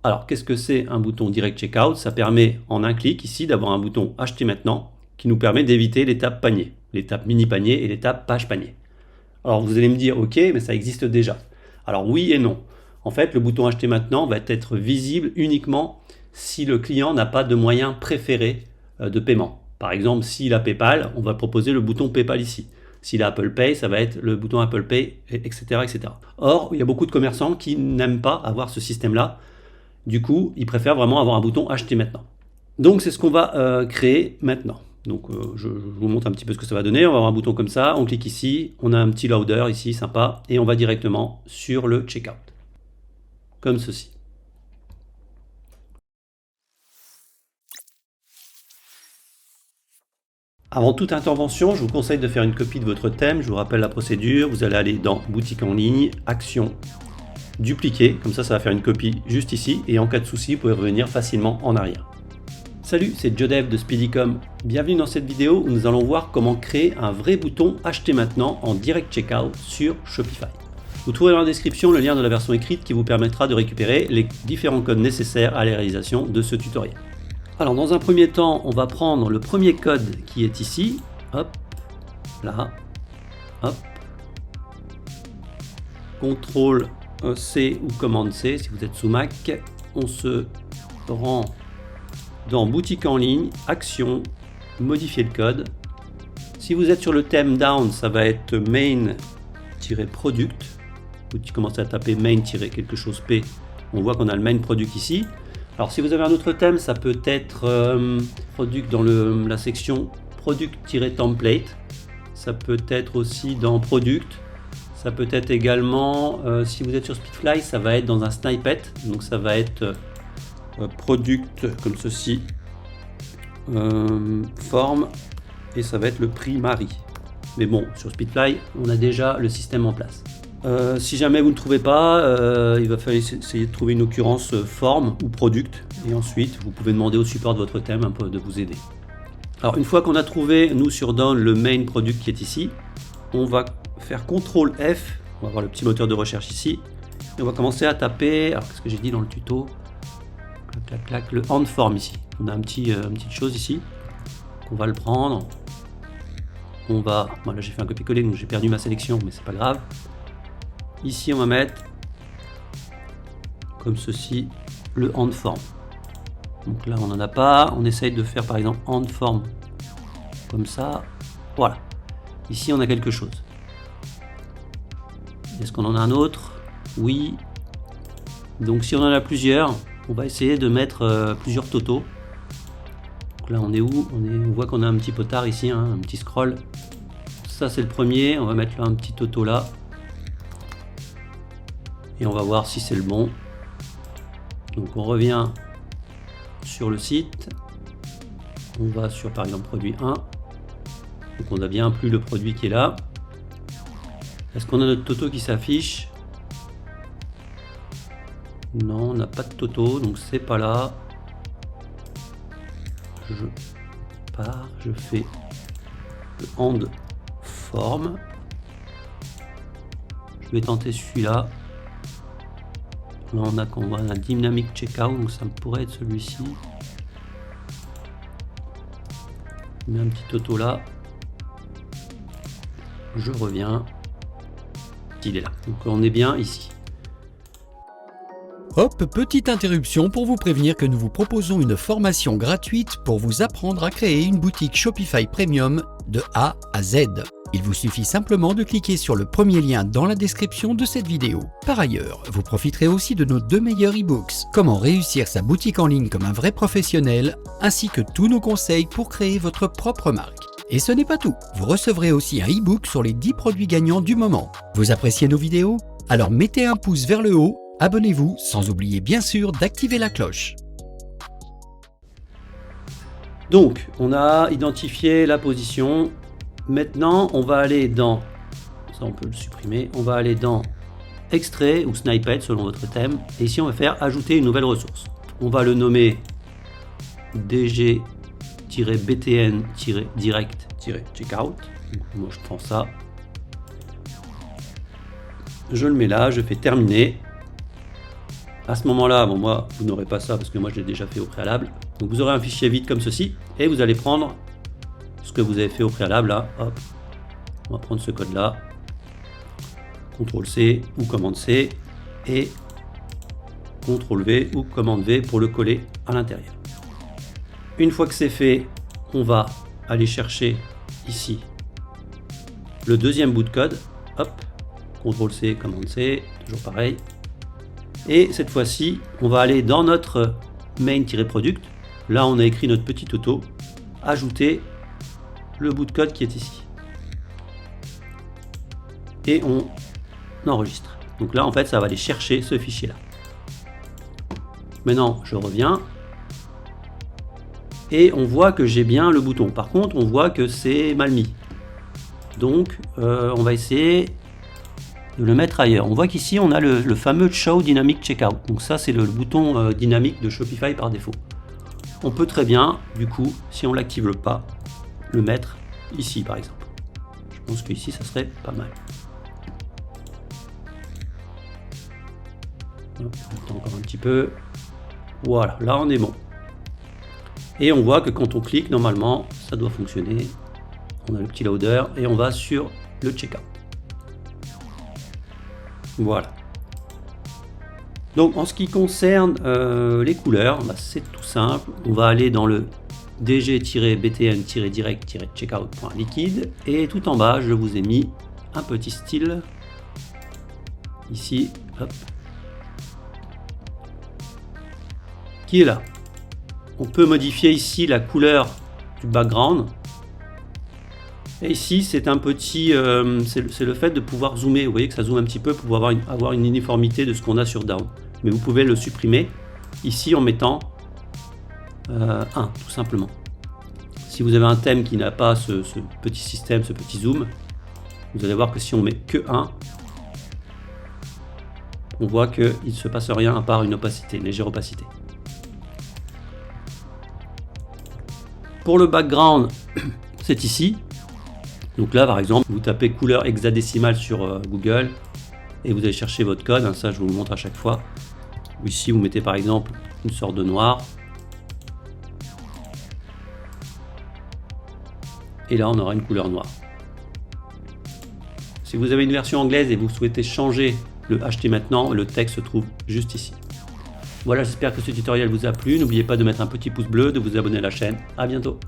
Alors, qu'est-ce que c'est un bouton Direct Checkout? Ça permet en un clic ici d'avoir un bouton Acheter maintenant qui nous permet d'éviter l'étape panier, l'étape mini panier et l'étape page panier. Alors vous allez me dire, ok, mais ça existe déjà. Alors oui et non. En fait, le bouton Acheter maintenant va être visible uniquement si le client n'a pas de moyen préféré de paiement. Par exemple, s'il a PayPal, on va proposer le bouton PayPal ici. S'il a Apple Pay, ça va être le bouton Apple Pay, etc., etc. Or, il y a beaucoup de commerçants qui n'aiment pas avoir ce système-là. Du coup, ils préfèrent vraiment avoir un bouton Acheter maintenant. Donc, c'est ce qu'on va créer maintenant. Donc, je vous montre un petit peu ce que ça va donner. On va avoir un bouton comme ça, on clique ici, on a un petit loader ici, sympa, et on va directement sur le checkout. Comme ceci. Avant toute intervention, je vous conseille de faire une copie de votre thème. Je vous rappelle la procédure. Vous allez aller dans Boutique en ligne, Action, Dupliquer. Comme ça va faire une copie juste ici. Et en cas de souci, vous pouvez revenir facilement en arrière. Salut, c'est Jodev de Speedycom. Bienvenue dans cette vidéo où nous allons voir comment créer un vrai bouton Acheter maintenant en Direct Checkout sur Shopify. Vous trouverez dans la description le lien de la version écrite qui vous permettra de récupérer les différents codes nécessaires à la réalisation de ce tutoriel. Alors dans un premier temps, on va prendre le premier code qui est ici, hop, là, hop, CTRL C ou commande C si vous êtes sous Mac, on se rend dans Boutique en ligne, Action, modifier le code. Si vous êtes sur le thème Down, ça va être main-product, vous commencez à taper main-quelque chose P, on voit qu'on a le main product ici. Alors si vous avez un autre thème, ça peut être product dans la section product-template, ça peut être aussi dans product, ça peut être également, si vous êtes sur Speedfly, ça va être dans un snippet, donc ça va être product comme ceci, forme, et ça va être le primary. Mais bon, sur Speedfly, on a déjà le système en place. Si jamais vous ne trouvez pas, il va falloir essayer de trouver une occurrence forme ou product, et ensuite vous pouvez demander au support de votre thème un peu de vous aider. Alors une fois qu'on a trouvé, nous sur Down, le main product qui est ici, on va faire CTRL F, on va voir le petit moteur de recherche ici, et on va commencer à taper, alors qu'est-ce que j'ai dit dans le tuto, clac, clac, clac, le hand form ici. On a une petite chose ici, on va le prendre, on va, bon là j'ai fait un copier-coller donc j'ai perdu ma sélection, mais c'est pas grave. Ici, on va mettre comme ceci le hand form. Donc là, on n'en a pas. On essaye de faire par exemple hand form comme ça. Voilà. Ici, on a quelque chose. Est-ce qu'on en a un autre? Oui. Donc, si on en a plusieurs, on va essayer de mettre plusieurs totaux. Donc là, on est où? On voit qu'on a un petit potard ici, hein, un petit scroll. Ça, c'est le premier. On va mettre là un petit toto là. Et on va voir si c'est le bon. Donc on revient sur le site. On va sur par exemple produit 1. Donc on a bien plus le produit qui est là. Est-ce qu'on a notre toto qui s'affiche? Non, on n'a pas de toto, donc c'est pas là. Je pars, je fais le hand form. Je vais tenter celui-là. Là on a un dynamic checkout, donc ça pourrait être celui-ci. Je mets un petit auto là. Je reviens. Il est là. Donc on est bien ici. Hop, petite interruption pour vous prévenir que nous vous proposons une formation gratuite pour vous apprendre à créer une boutique Shopify Premium de A à Z. Il vous suffit simplement de cliquer sur le premier lien dans la description de cette vidéo. Par ailleurs, vous profiterez aussi de nos 2 meilleurs e-books, comment réussir sa boutique en ligne comme un vrai professionnel, ainsi que tous nos conseils pour créer votre propre marque. Et ce n'est pas tout, vous recevrez aussi un e-book sur les 10 produits gagnants du moment. Vous appréciez nos vidéos? Alors mettez un pouce vers le haut, abonnez-vous, sans oublier bien sûr d'activer la cloche. Donc, on a identifié la position. Maintenant, on va aller dans, ça on peut le supprimer, on va aller dans Extrait ou Snippet selon votre thème. Et ici, on va faire ajouter une nouvelle ressource. On va le nommer DG-BTN-Direct-Checkout. Moi, je prends ça. Je le mets là, je fais terminer. À ce moment-là, bon, moi, vous n'aurez pas ça parce que moi, je l'ai déjà fait au préalable. Donc, vous aurez un fichier vide comme ceci et vous allez prendre ce que vous avez fait au préalable. Là, hop, on va prendre ce code-là, CTRL-C ou commande-C et CTRL-V ou commande-V pour le coller à l'intérieur. Une fois que c'est fait, on va aller chercher ici le deuxième bout de code. Hop, CTRL-C, commande-C, toujours pareil. Et cette fois-ci, on va aller dans notre main-product. Là, on a écrit notre petit auto. Ajouter le bout de code qui est ici. Et on enregistre. Donc là, en fait, ça va aller chercher ce fichier-là. Maintenant, je reviens. Et on voit que j'ai bien le bouton. Par contre, on voit que c'est mal mis. Donc, on va essayer de le mettre ailleurs. On voit qu'ici on a le fameux Show Dynamic Checkout. Donc ça c'est le bouton dynamique de Shopify par défaut. On peut très bien, du coup, si on l'active pas, le mettre ici par exemple. Je pense qu'ici ça serait pas mal. Hop, on attend encore un petit peu. Voilà, là on est bon. Et on voit que quand on clique, normalement, ça doit fonctionner. On a le petit loader et on va sur le checkout. Voilà. Donc en ce qui concerne les couleurs, bah, c'est tout simple. On va aller dans le dg-btn-direct-checkout.liquide et tout en bas, je vous ai mis un petit style. Ici, hop, qui est là. On peut modifier ici la couleur du background. Et ici, c'est un petit, c'est le fait de pouvoir zoomer. Vous voyez que ça zoome un petit peu pour avoir une uniformité de ce qu'on a sur Down. Mais vous pouvez le supprimer ici en mettant 1, tout simplement. Si vous avez un thème qui n'a pas ce petit système, ce petit zoom, vous allez voir que si on met que 1, on voit qu'il ne se passe rien à part une opacité, une légère opacité. Pour le background, c'est ici. Donc là, par exemple, vous tapez couleur hexadécimale sur Google et vous allez chercher votre code. Hein, ça, je vous le montre à chaque fois. Ici, vous mettez par exemple une sorte de noir. Et là, on aura une couleur noire. Si vous avez une version anglaise et vous souhaitez changer le acheter maintenant, le texte se trouve juste ici. Voilà, j'espère que ce tutoriel vous a plu. N'oubliez pas de mettre un petit pouce bleu, de vous abonner à la chaîne. À bientôt.